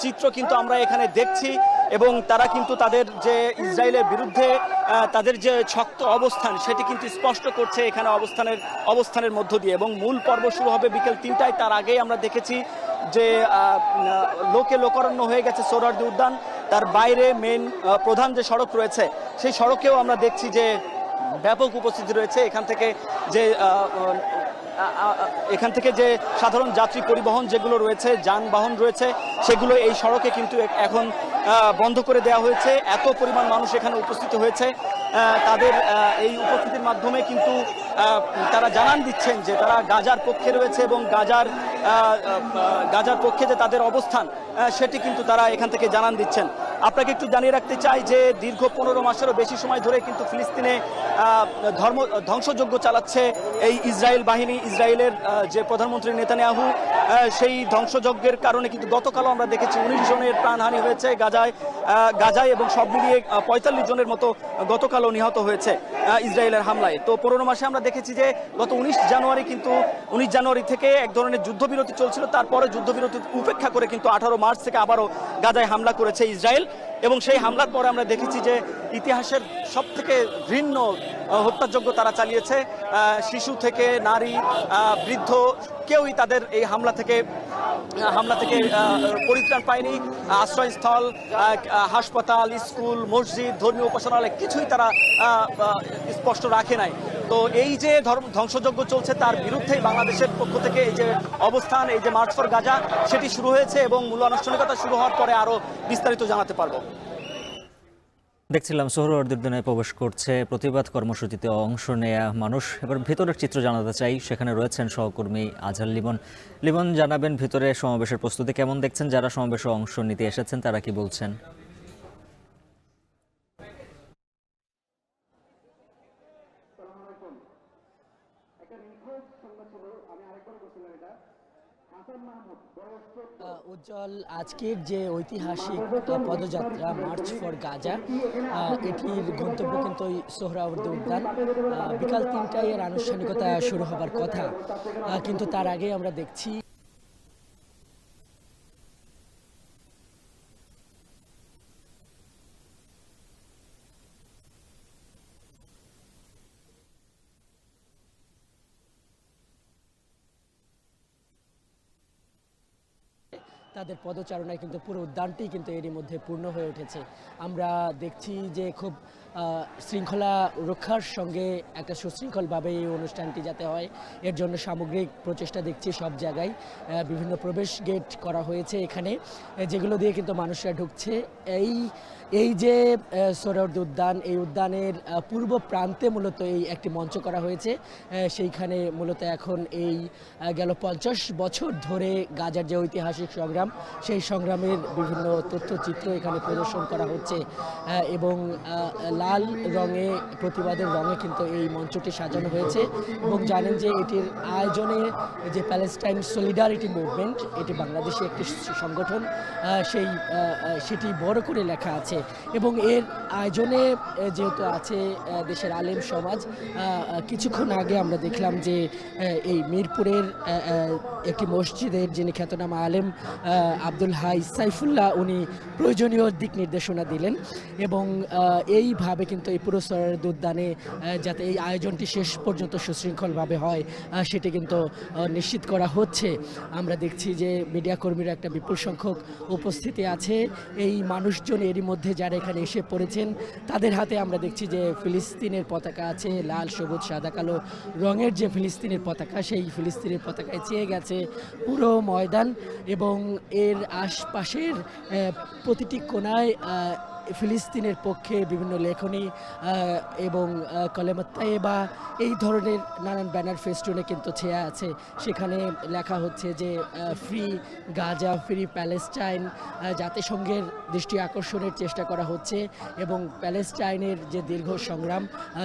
চিত্র কিন্তু আমরা এখানে দেখছি এবং তারা কিন্তু তাদের যে ইসরায়েলের বিরুদ্ধে তাদের যে শক্ত অবস্থান সেটি কিন্তু স্পষ্ট করছে এখানে অবস্থানের মধ্য দিয়ে এবং মূল পর্ব শুরু হবে বিকেল 3টায়। তার আগেই আমরা দেখেছি যে লোকারণ্য হয়ে গেছে সোহরাওয়ার্দী উদ্যান। তার বাইরে প্রধান যে সড়ক রয়েছে সেই সড়কেও আমরা দেখছি যে ব্যাপক উপস্থিতি রয়েছে। এখান থেকে যে সাধারণ যাত্রী পরিবহন যেগুলো রয়েছে, যানবাহন রয়েছে, সেগুলো এই সড়কে কিন্তু এখন বন্ধ করে দেওয়া হয়েছে। এত পরিমাণ মানুষ এখানে উপস্থিত হয়েছে, তাদের এই উপস্থিতির মাধ্যমে কিন্তু তারা জানান দিচ্ছেন যে তারা গাজার পক্ষে রয়েছে এবং গাজার পক্ষে যে তাদের অবস্থান সেটি কিন্তু তারা এখান থেকে জানান দিচ্ছেন। আপনাকে একটু জানিয়ে রাখতে চাই যে দীর্ঘ 15 মাসেরও বেশি সময় ধরে কিন্তু ফিলিস্তিনে ধ্বংসযজ্ঞ চালাচ্ছে এই ইসরায়েল বাহিনী, ইসরায়েলের যে প্রধানমন্ত্রী নেতানিয়াহু। সেই ধ্বংসযজ্ঞের কারণে কিন্তু গতকালও আমরা দেখেছি 19 জনের প্রাণহানি হয়েছে গাজায়। গাজায়, এবং সব মিলিয়ে 45 জনের মতো গতকালও নিহত হয়েছে ইসরায়েলের হামলায়। তো 15 মাসে আমরা দেখেছি যে গত 19 জানুয়ারি থেকে এক ধরনের যুদ্ধবিরতি চলছিল, তারপরে যুদ্ধবিরতি উপেক্ষা করে কিন্তু 18 মার্চ থেকে আবারও গাজায় হামলা করেছে ইসরায়েল, এবং সেই হামলার পরে আমরা দেখেছি যে ইতিহাসের সব থেকে ঘৃণ্য হত্যাযজ্ঞ তারা চালিয়েছে। শিশু থেকে নারী, বৃদ্ধ, কেউই তাদের এই হামলা থেকে পরিত্রাণ পায়নি। আশ্রয়স্থল, হাসপাতাল, স্কুল, মসজিদ, ধর্মীয় উপাসনালয় কিছুই তারা স্পষ্ট রাখে নাই। তো এই যে ধ্বংসযজ্ঞ চলছে তার বিরুদ্ধেই বাংলাদেশের পক্ষ থেকে এই যে অবস্থান, এই যে মার্চ ফর গাজা সেটি শুরু হয়েছে, এবং মূল আনুষ্ঠানিকতা শুরু হওয়ার পরে আরও বিস্তারিত জানাতে পারবো। দেখছিলাম সোহরাওয়ার্দী উদ্যানে প্রবেশ করছে প্রতিবাদ কর্মসূচিতে অংশ নেয়া মানুষ। এবার ভেতরের চিত্র জানাতে চাই, সেখানে রয়েছেন সহকর্মী আজহার লিমন। লিমন, জানাবেন ভিতরে সমাবেশের প্রস্তুতি কেমন দেখছেন? যারা সমাবেশে অংশ নিতে এসেছেন তারা কি বলছেন? উজ্জ্বল, আজকের যে ঐতিহাসিক পদযাত্রা মার্চ ফর গাজা, এটির গন্তব্য কিন্তু সোহরাওয়ার্দী উদ্যান। বিকাল 3টায় এর আনুষ্ঠানিকতা শুরু হবার কথা, কিন্তু তার আগে আমরা দেখছি তাদের পদচারণায় কিন্তু পুরো উদ্যানটি কিন্তু এরই মধ্যে পূর্ণ হয়ে উঠেছে। আমরা দেখছি যে খুব শৃঙ্খলা রক্ষার সঙ্গে একটা সুশৃঙ্খলভাবে এই অনুষ্ঠানটি যাতে হয়, এর জন্য সামগ্রিক প্রচেষ্টা দেখছি সব জায়গায়। বিভিন্ন প্রবেশ গেট করা হয়েছে এখানে, যেগুলো দিয়ে কিন্তু মানুষরা ঢুকছে। এই যে সোহরাওয়ার্দী উদ্যান, এই উদ্যানের পূর্ব প্রান্তে মূলত এই একটি মঞ্চ করা হয়েছে। সেইখানে মূলত এখন এই গেল 50 বছর ধরে গাজার যে ঐতিহাসিক সংগ্রাম, সেই সংগ্রামের বিভিন্ন তথ্যচিত্র এখানে প্রদর্শন করা হচ্ছে, এবং লাল রঙে, প্রতিবাদের রঙে কিন্তু এই মঞ্চটি সাজানো হয়েছে। এবং জানেন যে এটির আয়োজনে যে প্যালেস্টাইন সলিডারিটি মুভমেন্ট, এটি বাংলাদেশে একটি সংগঠন, সেটি বড় করে লেখা আছে। এবং এর আয়োজনে যেহেতু আছে দেশের আলেম সমাজ, কিছুক্ষণ আগে আমরা দেখলাম যে এই মিরপুরের একটি মসজিদের যিনি খ্যাতনামা আলেম আব্দুল হাই সাইফুল্লাহ, উনি প্রয়োজনীয় দিক নির্দেশনা দিলেন, এবং এইভাবে কিন্তু এই পুরো সোহরাওয়ার্দী উদ্যানে যাতে এই আয়োজনটি শেষ পর্যন্ত সুশৃঙ্খলভাবে হয় সেটি কিন্তু নিশ্চিত করা হচ্ছে। আমরা দেখছি যে মিডিয়া কর্মীরা একটা বিপুল সংখ্যক উপস্থিতি আছে। এই মানুষজন এরই মধ্যে যারা এখানে এসে পড়েছেন তাদের হাতে আমরা দেখছি যে ফিলিস্তিনের পতাকা আছে, লাল, সবুজ, সাদা, কালো রঙের যে ফিলিস্তিনের পতাকা, সেই ফিলিস্তিনের পতাকায় চেয়ে গেছে পুরো ময়দান, এবং এর আশপাশের প্রতিটি কোণায় ফিলিস্তিনের পক্ষে বিভিন্ন লেখনী এবং কলেমা তাইয়েবা, এই ধরনের নানান ব্যানার ফেস্টুনে কিন্তু ছেয়া আছে। সেখানে লেখা হচ্ছে যে ফ্রি গাজা, ফ্রি প্যালেস্টাইন। জাতিসংঘের দৃষ্টি আকর্ষণের চেষ্টা করা হচ্ছে, এবং প্যালেস্টাইনের যে দীর্ঘ সংগ্রাম,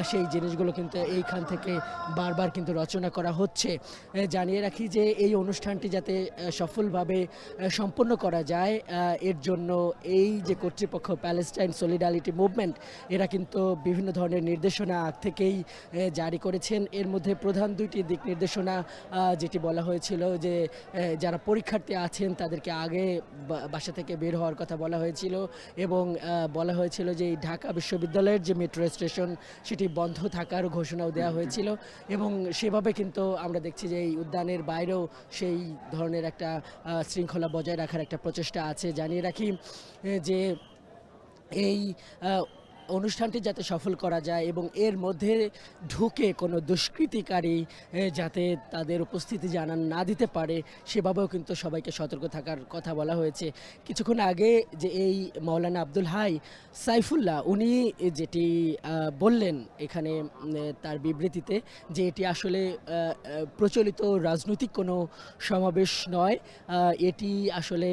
সেই জিনিসগুলো কিন্তু এইখান থেকে বারবার কিন্তু রচনা করা হচ্ছে। জানিয়ে রাখি যে এই অনুষ্ঠানটি যাতে সফলভাবে সম্পন্ন করা যায়, এর জন্য এই যে কর্তৃপক্ষ প্যালেস্টাইন সলিডারিটি মুভমেন্ট, এরা কিন্তু বিভিন্ন ধরনের নির্দেশনা আগ থেকেই জারি করেছেন। এর মধ্যে প্রধান দুইটি দিক নির্দেশনা, যেটি বলা হয়েছিল যে যারা পরীক্ষার্থী আছেন তাদেরকে আগে বাসা থেকে বের হওয়ার কথা বলা হয়েছিল, এবং বলা হয়েছিল যে এই ঢাকা বিশ্ববিদ্যালয়ের যে মেট্রো স্টেশন সেটি বন্ধ থাকার ঘোষণাও দেওয়া হয়েছিল। এবং সেভাবে কিন্তু আমরা দেখছি যে এই উদ্যানের বাইরেও সেই ধরনের একটা শৃঙ্খলা বজায় রাখার একটা প্রচেষ্টা আছে। জানিয়ে রাখি যে এই অনুষ্ঠানটি যাতে সফল করা যায় এবং এর মধ্যে ঢুকে কোনো দুষ্কৃতিকারী যাতে তাদের উপস্থিতি জানান না দিতে পারে, সেভাবেও কিন্তু সবাইকে সতর্ক থাকার কথা বলা হয়েছে। কিছুক্ষণ আগে যে এই মাওলানা আব্দুল হাই সাইফুল্লাহ উনি যেটি বললেন এখানে তার বিবৃতিতে, যে এটি আসলে প্রচলিত রাজনৈতিক কোনো সমাবেশ নয়, এটি আসলে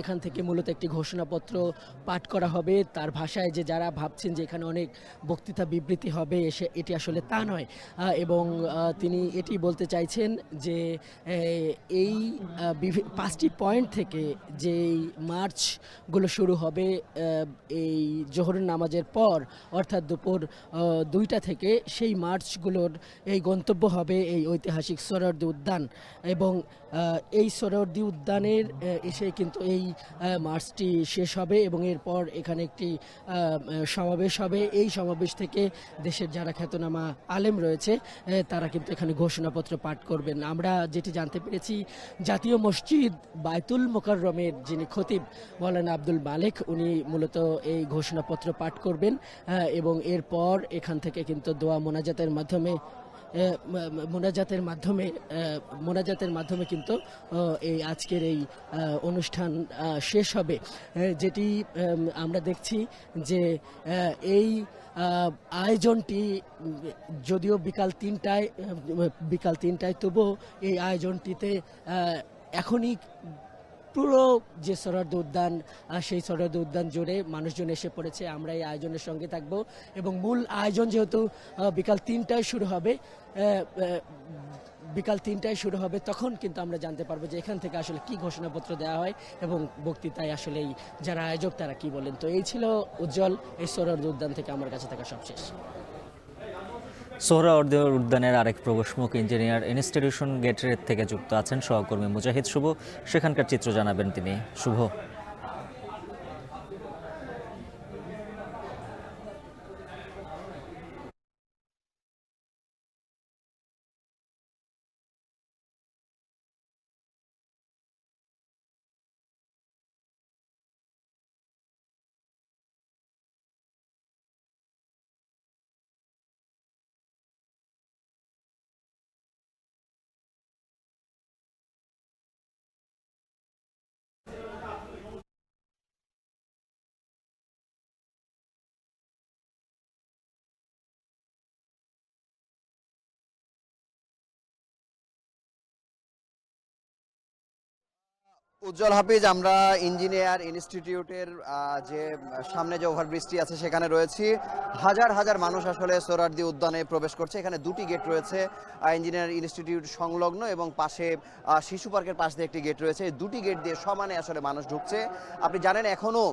এখান থেকে মূলত একটি ঘোষণাপত্র পাঠ করা হবে। তার ভাষায় যে যারা ভাবছেন যে এখানে অনেক বক্তৃতা বিবৃতি হবে এটি আসলে তা নয়, এবং তিনি এটি বলতে চাইছেন যে এই 5টি পয়েন্ট থেকে যেই মার্চগুলো শুরু হবে এই জোহরের নামাজের পর, অর্থাৎ দুপুর 2টা থেকে, সেই মার্চগুলোর এই গন্তব্য হবে এই ঐতিহাসিক সোহরাওয়ার্দী উদ্যান। এবং এই সোহরাওয়ার্দী উদ্যানের এসে কিন্তু এই মার্চটি শেষ হবে এবং এরপর এখানে একটি সমাবেশ হবে। এই সমাবেশ থেকে দেশের যারা খ্যাতনামা আলেম রয়েছে তারা কিন্তু এখানে ঘোষণাপত্র পাঠ করবেন। আমরা যেটি জানতে পেরেছি, জাতীয় মসজিদ বায়তুল মোকাররমের যিনি খতিব মৌলানা আব্দুল মালেক, উনি মূলত এই ঘোষণাপত্র পাঠ করবেন এবং এরপর এখান থেকে কিন্তু দোয়া মোনাজাতের মাধ্যমে কিন্তু এই আজকের এই অনুষ্ঠান শেষ হবে। যেটি আমরা দেখছি যে এই আয়োজনটি যদিও বিকাল 3টায়, তবুও এই আয়োজনটিতে এখনই পুরো যে সোহরাওয়ার্দী উদ্যান, সেই সোহরাওয়ার্দী উদ্যান জুড়ে মানুষজন এসে পড়েছে। আমরা এই আয়োজনের সঙ্গে থাকব এবং মূল আয়োজন যেহেতু বিকাল 3টায় শুরু হবে, তখন কিন্তু আমরা জানতে পারবো যে এখান থেকে আসলে কি ঘোষণাপত্র দেওয়া হয় এবং বক্তৃতায় আসলে যারা আয়োজক তারা কি বলেন। তো এই ছিল উজ্জ্বল, এই সোহরাওয়ার্দী উদ্যান থেকে আমার কাছে থাকা সবশেষ। সোহরাওয়ার্দী উদ্যানের আরেক প্রবেশমুখ ইঞ্জিনিয়ার ইনস্টিটিউশন গেটের থেকে যুক্ত আছেন সহকর্মী মুজাহিদ শুভ। সেখানকার চিত্র জানাবেন তিনি। শুভ। উজ্জ্বল হাফিজ, আমরা ইঞ্জিনিয়ার ইনস্টিটিউটের যে সামনে যে ওভারব্রিজটি আছে সেখানে রয়েছি। হাজার হাজার মানুষ আসলে সোহরাওয়ার্দী উদ্যানে প্রবেশ করছে। এখানে দুটি গেট রয়েছে, ইঞ্জিনিয়ার ইনস্টিটিউট সংলগ্ন এবং পাশে শিশু পার্কের পাশ দিয়ে একটি গেট রয়েছে। দুটি গেট দিয়ে সমানে আসলে মানুষ ঢুকছে। আপনি জানেন এখনও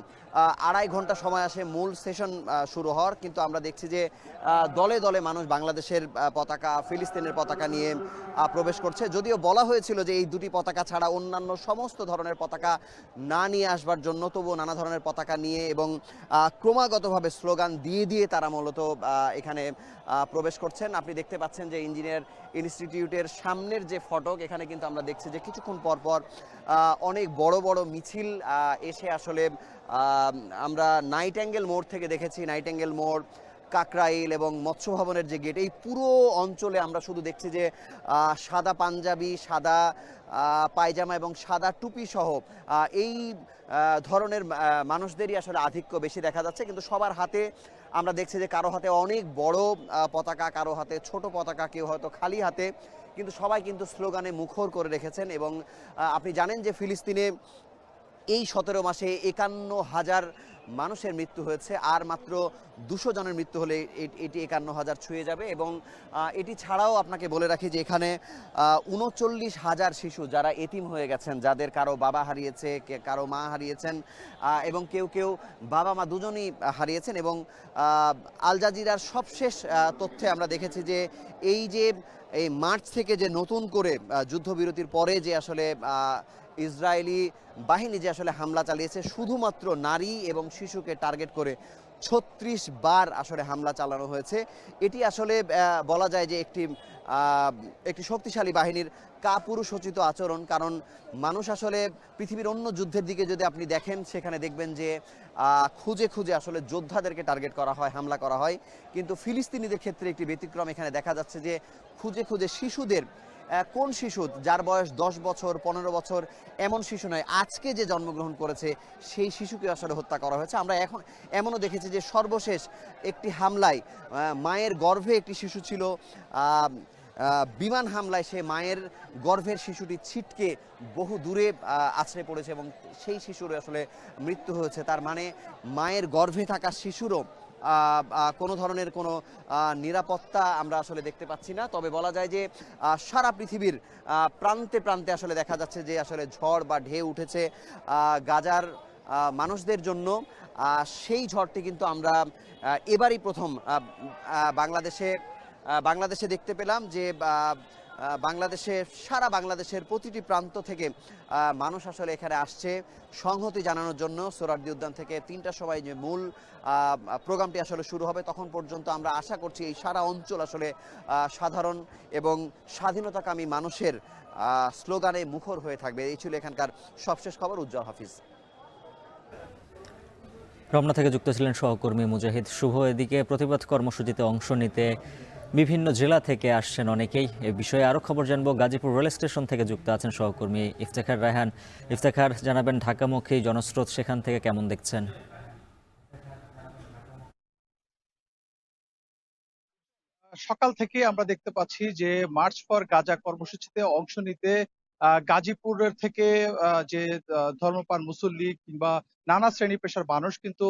2.5 ঘন্টা সময় আসে মূল সেশন শুরু হওয়ার, কিন্তু আমরা দেখছি যে দলে দলে মানুষ বাংলাদেশের পতাকা, ফিলিস্তিনের পতাকা নিয়ে প্রবেশ করছে। যদিও বলা হয়েছিল যে এই দুটি পতাকা ছাড়া অন্যান্য সমস্ত ধরনের পতাকা না নিয়ে আসবার জন্য, তবুও নানা ধরনের পতাকা নিয়ে এবং ক্রমাগতভাবে স্লোগান দিয়ে দিয়ে তারা মূলত এখানে প্রবেশ করছেন। আপনি দেখতে পাচ্ছেন যে ইঞ্জিনিয়ার ইনস্টিটিউটের সামনের যে ফটক, এখানে কিন্তু আমরা দেখছি যে কিছুক্ষণ পর পর অনেক বড় বড় মিছিল এসে আসলে আমরা নাইটেঙ্গেল মোড় থেকে দেখেছি, নাইটেঙ্গেল মোড়, কাকরাইল এবং মৎস্য ভবনের যে গেট, এই পুরো অঞ্চলে আমরা শুধু দেখছি যে সাদা পাঞ্জাবি, সাদা পায়জামা এবং সাদা টুপি সহ এই ধরনের মানুষদেরই আসলে আধিক্য বেশি দেখা যাচ্ছে। কিন্তু সবার হাতে আমরা দেখছি যে কারো হাতে অনেক বড় পতাকা, কারো হাতে ছোট পতাকা, কেউ হয়তো খালি হাতে, কিন্তু সবাই কিন্তু স্লোগানে মুখর করে রেখেছেন। এবং আপনি জানেন যে ফিলিস্তিনে এই 17 মাসে 51,000 মানুষের মৃত্যু হয়েছে, আর মাত্র 200 জনের মৃত্যু হলে এটি 51,000 ছুঁয়ে যাবে। এবং এটি ছাড়াও আপনাকে বলে রাখি যে এখানে 39,000 শিশু যারা এতিম হয়ে গেছেন, যাদের কারো বাবা হারিয়েছে, কারো মা হারিয়েছেন এবং কেউ কেউ বাবা মা দুজনই হারিয়েছেন। এবং আল জাজিরার সবশেষ তথ্যে আমরা দেখেছি যে এই মার্চ থেকে যে নতুন করে যুদ্ধবিরতির পরে যে আসলে ইসরায়েলি বাহিনী যে আসলে হামলা চালিয়েছে, শুধুমাত্র নারী এবং শিশুকে টার্গেট করে 36 বার আসলে হামলা চালানো হয়েছে। এটি আসলে বলা যায় যে একটি শক্তিশালী বাহিনীর কাপুরুষোচিত আচরণ। কারণ মানুষ আসলে পৃথিবীর অন্য যুদ্ধের দিকে যদি আপনি দেখেন, সেখানে দেখবেন যে খুঁজে খুঁজে আসলে যোদ্ধাদেরকে টার্গেট করা হয়, হামলা করা হয়। কিন্তু ফিলিস্তিনিদের ক্ষেত্রে একটি ব্যতিক্রম। এখানে দেখা যাচ্ছে যে খুঁজে খুঁজে শিশুদের, কোন শিশু যার বয়স 10 বছর 15 বছর এমন শিশু নয়, আজকে যে জন্মগ্রহণ করেছে সেই শিশুকে আসলে হত্যা করা হয়েছে। আমরা এখন এমনও দেখেছি যে সর্বশেষ একটি হামলায় মায়ের গর্ভে একটি শিশু ছিল, বিমান হামলায় সে মায়ের গর্ভের শিশুটি ছিটকে বহু দূরে আছড়ে পড়েছে এবং সেই শিশুর আসলে মৃত্যু হয়েছে। তার মানে মায়ের গর্ভে থাকা শিশুরও কোনো ধরনের কোনো নিরাপত্তা আমরা আসলে দেখতে পাচ্ছি না। তবে বলা যায় যে সারা পৃথিবীর প্রান্তে প্রান্তে আসলে দেখা যাচ্ছে যে আসলে ঝড় বা ঢেউ উঠেছে গাজার মানুষদের জন্য। সেই ঝড়টি কিন্তু আমরা এবারই প্রথম বাংলাদেশে দেখতে পেলাম যে সারা বাংলাদেশের প্রতিটি প্রান্ত থেকে মানুষ আসলে এখানে আসছে সংহতি জানানোর জন্য। সোহরাওয়ার্দী উদ্যান থেকে ৩টার সময় যে মূল প্রোগ্রামটি আসলে শুরু হবে তখন পর্যন্ত আমরা আশা করছি এই সারা অঞ্চল আসলে সাধারণ এবং স্বাধীনতাকামী মানুষের স্লোগানে মুখর হয়ে থাকবে। এই ছিল এখানকার সবশেষ খবর। উজ্জ্বল হাফিজ। রমনা থেকে যুক্ত ছিলেন সহকর্মী মুজাহিদ শুভ। এদিকে প্রতিবাদ কর্মসূচিতে অংশ নিতে বিভিন্ন জেলা থেকে আসছেন অনেকেই। এ বিষয়ে আরও খবর জানবো। গাজীপুর রেল স্টেশন থেকে যুক্ত আছেন সহকর্মী ইফতেখার রায়হান। ইফতেখার, জানাবেন ঢাকামুখী জনস্রোত সেখান থেকে কেমন দেখছেন? সকাল থেকে আমরা দেখতে পাচ্ছি যে মার্চ ফর গাজা কর্মসূচিতে অংশ নিতে গাজীপুরের থেকে যে ধর্মপ্রাণ মুসল্লি কিংবা নানা শ্রেণী পেশার মানুষ কিন্তু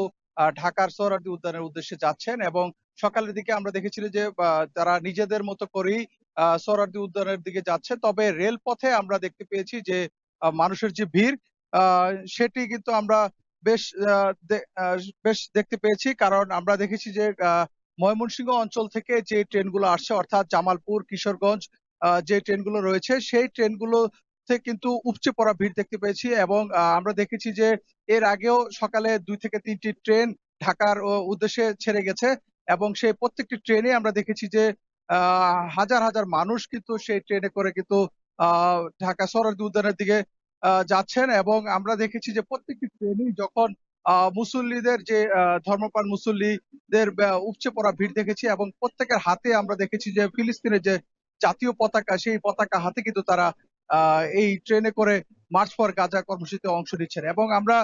ঢাকার সোহরাওয়ার্দী উদ্যানের উদ্দেশ্যে যাচ্ছেন। এবং সকালের দিকে আমরা দেখেছিলাম যে তারা নিজেদের মতো করেই সোহরাওয়ার্দী উদ্যানের দিকে যাচ্ছে। তবে রেলপথে আমরা দেখতে পেয়েছি যে মানুষের যে ভিড় সেটি কিন্তু আমরা বেশ বেশ দেখতে পেয়েছি। কারণ আমরা দেখেছি যে ময়মনসিংহ অঞ্চল থেকে যে ট্রেনগুলো আসছে অর্থাৎ জামালপুর, কিশোরগঞ্জ যে ট্রেনগুলো রয়েছে সেই ট্রেনগুলোতে কিন্তু উপচে পড়া ভিড় দেখতে পেয়েছি। এবং আমরা দেখেছি যে এর আগেও সকালে ২ থেকে ৩টি ট্রেন ঢাকার উদ্দেশ্যে ছেড়ে গেছে এবং সেই প্রত্যেকটি ট্রেনে আমরা দেখেছি যে হাজার হাজার মানুষ কিন্তু সেই ট্রেনে করে কিন্তু ঢাকা সোহরাওয়ার্দী উদ্যানের দিকে যাচ্ছেন। এবং আমরা দেখেছি যে প্রত্যেকটি ট্রেনেই যখন মুসল্লিদের যে ধর্মপ্রাণ মুসল্লিদের উপচে পড়া ভিড় দেখেছি এবং প্রত্যেকের হাতে আমরা দেখেছি যে ফিলিস্তিনের যে জাতীয় পতাকা সেই পতাকা হাতে কিন্তু তারা এই ট্রেনে করে মার্চ ফর গাজা কর্মসূচিতে অংশ নিচ্ছেন। এবং আমরা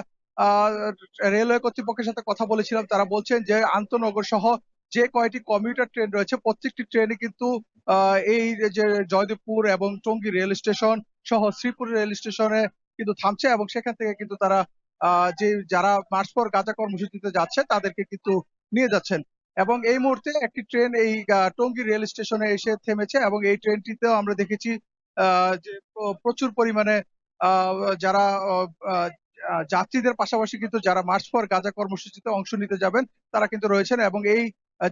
রেলওয়ে কর্তৃপক্ষের সাথে কথা বলেছিলাম, তারা বলছেন যে আন্তনগর সহ যে কয়টি কমিউটার ট্রেন রয়েছে প্রত্যেকটি ট্রেনে কিন্তু এই যে জয়দেবপুর এবং টঙ্গী রেল স্টেশন সহ শ্রীপুর রেল স্টেশনে কিন্তু থামছে এবং সেখান থেকে কিন্তু তারা যে যারা মার্চ ফর গাজা কর্মসূচিতে যাচ্ছে তাদেরকে কিন্তু নিয়ে যাচ্ছেন। এবং এই মুহূর্তে একটি ট্রেন এই টঙ্গী রেল স্টেশনে এসে থেমেছে এবং এই ট্রেনটিতেও আমরা দেখেছি যে প্রচুর পরিমাণে যারা যাত্রীদের পাশাপাশি কিন্তু যারা মার্চ ফর গাজা কর্মসূচিতে অংশ নিতে যাবেন তারা কিন্তু রয়েছেন। এবং এই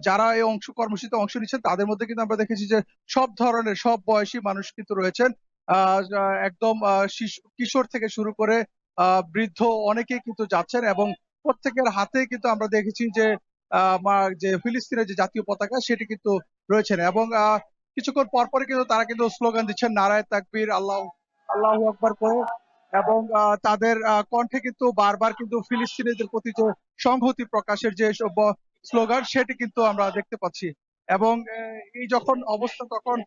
যারা এই কর্মসূচিতে অংশ নিচ্ছেন তাদের মধ্যে কিন্তু আমরা দেখেছি যে সব ধরনের সব বয়সী মানুষ কিন্তু রয়েছেন। একদম কিশোর থেকে শুরু করে বৃদ্ধ অনেকেই কিন্তু যাচ্ছেন এবং প্রত্যেকের হাতে কিন্তু আমরা দেখেছি যে যে ফিলিস্তিনের যে জাতীয় পতাকা সেটি কিন্তু রয়েছেন। এবং কিছুক্ষণ পরপরই কিন্তু তারা কিন্তু স্লোগান দিচ্ছেন নারায়ে তাকবীর, আল্লাহু আকবার করে। এবং তাদের কণ্ঠে কিন্তু বারবার কিন্তু ফিলিস্তিনিদের প্রতি যে সংহতি প্রকাশের যে স্লোগান সেটি কিন্তু আমরা দেখতে পাচ্ছি। এবং এই যখন অবস্থা তখন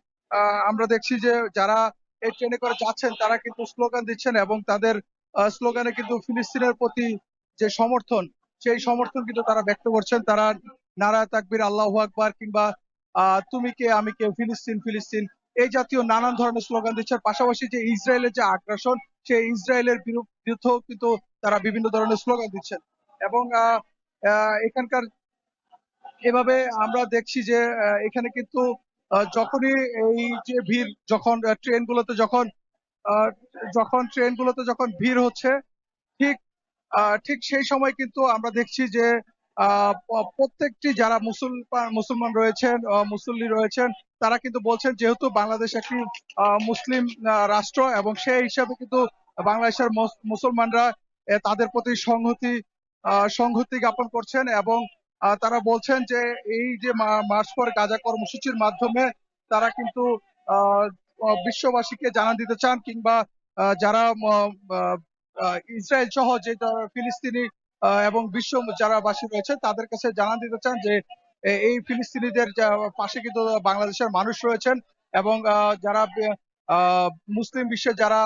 আমরা দেখছি যে যারা এই ট্রেনে করে যাচ্ছেন তারা কিন্তু স্লোগান দিচ্ছেন এবং তাদের স্লোগানে কিন্তু ফিলিস্তিনের প্রতি যে সমর্থন সেই সমর্থন কিন্তু তারা ব্যক্ত করছেন। তারা নারায়ে তাকবীর, আল্লাহু আকবার কিংবা তুমি কে আমি কে, ফিলিস্তিন ফিলিস্তিন এই জাতীয় নানান ধরনের স্লোগান দিচ্ছেন। পাশাপাশি যে ইসরায়েলের যে আগ্রাসন সেই ইসরায়েলের বিরুদ্ধেও কিন্তু তারা বিভিন্ন ধরনের স্লোগান দিচ্ছেন। এবং এখানকার এভাবে আমরা দেখছি যে এখানে কিন্তু যখনই এই যে ভিড় যখন ট্রেনগুলোতে যখন ভিড় হচ্ছে ঠিক ঠিক সেই সময় কিন্তু আমরা দেখছি যে প্রত্যেকটি যারা মুসলমান রয়েছেন, মুসল্লি রয়েছেন তারা কিন্তু বলছেন যেহেতু বাংলাদেশ একটি মুসলিম রাষ্ট্র এবং সেই হিসাবে কিন্তু বাংলাদেশের মুসলমানরা তাদের প্রতি সংহতি জ্ঞাপন করছেন। এবং তারা বলছেন যে এই যে মার্চ ফর গাজা কর্মসূচির মাধ্যমে তারা কিন্তু বিশ্ববাসীকে জানান দিতে চান কিংবা যারা ইসরায়েল সহ যে ফিলিস্তিনি এবং বিশ্ব যারা বাসী রয়েছে তাদের কাছে জানান দিতে চান যে এই ফিলিস্তিনিদের পাশে কিন্তু বাংলাদেশের মানুষ রয়েছেন। এবং যারা মুসলিম বিশ্বের যারা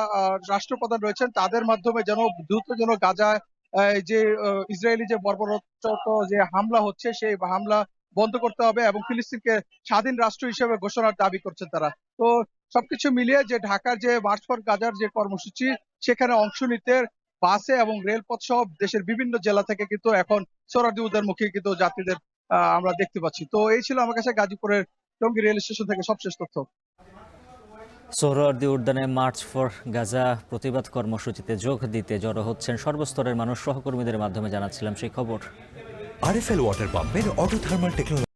রাষ্ট্রপ্রধান রয়েছেন তাদের মাধ্যমে যেন দ্রুত যেন গাজায় যে ইসরায়েলি যে বর্বরোচিত যে হামলা হচ্ছে সেই হামলা বন্ধ করতে হবে এবং ফিলিস্তিনকে স্বাধীন রাষ্ট্র হিসেবে ঘোষণার দাবি করছেন তারা। তো সবকিছু মিলিয়ে যে ঢাকার যে মার্চ ফর গাজার যে কর্মসূচি, সেখানে অংশ নিতে বাসে এবং রেলপথ সহ দেশের বিভিন্ন জেলা থেকে কিন্তু এখন সোহরাওয়ার্দী উদ্যানমুখী কিন্তু যাত্রীদের আমরা দেখতে পাচ্ছি। তো এই ছিল আমার কাছে গাজীপুরের টঙ্গী রেল স্টেশন থেকে সবশেষ তথ্য। সোহরাওয়ার্দী উদ্যানে মার্চ ফর গাজা প্রতিবাদ কর্মসূচিতে যোগ দিতে জড়ো হচ্ছেন সর্বস্তরের মানুষ, সহকর্মীদের মাধ্যমে জানাচ্ছিলাম সেই খবর। আরএফএল ওয়াটার পাম্পের অটো থার্মাল টেকনোলজি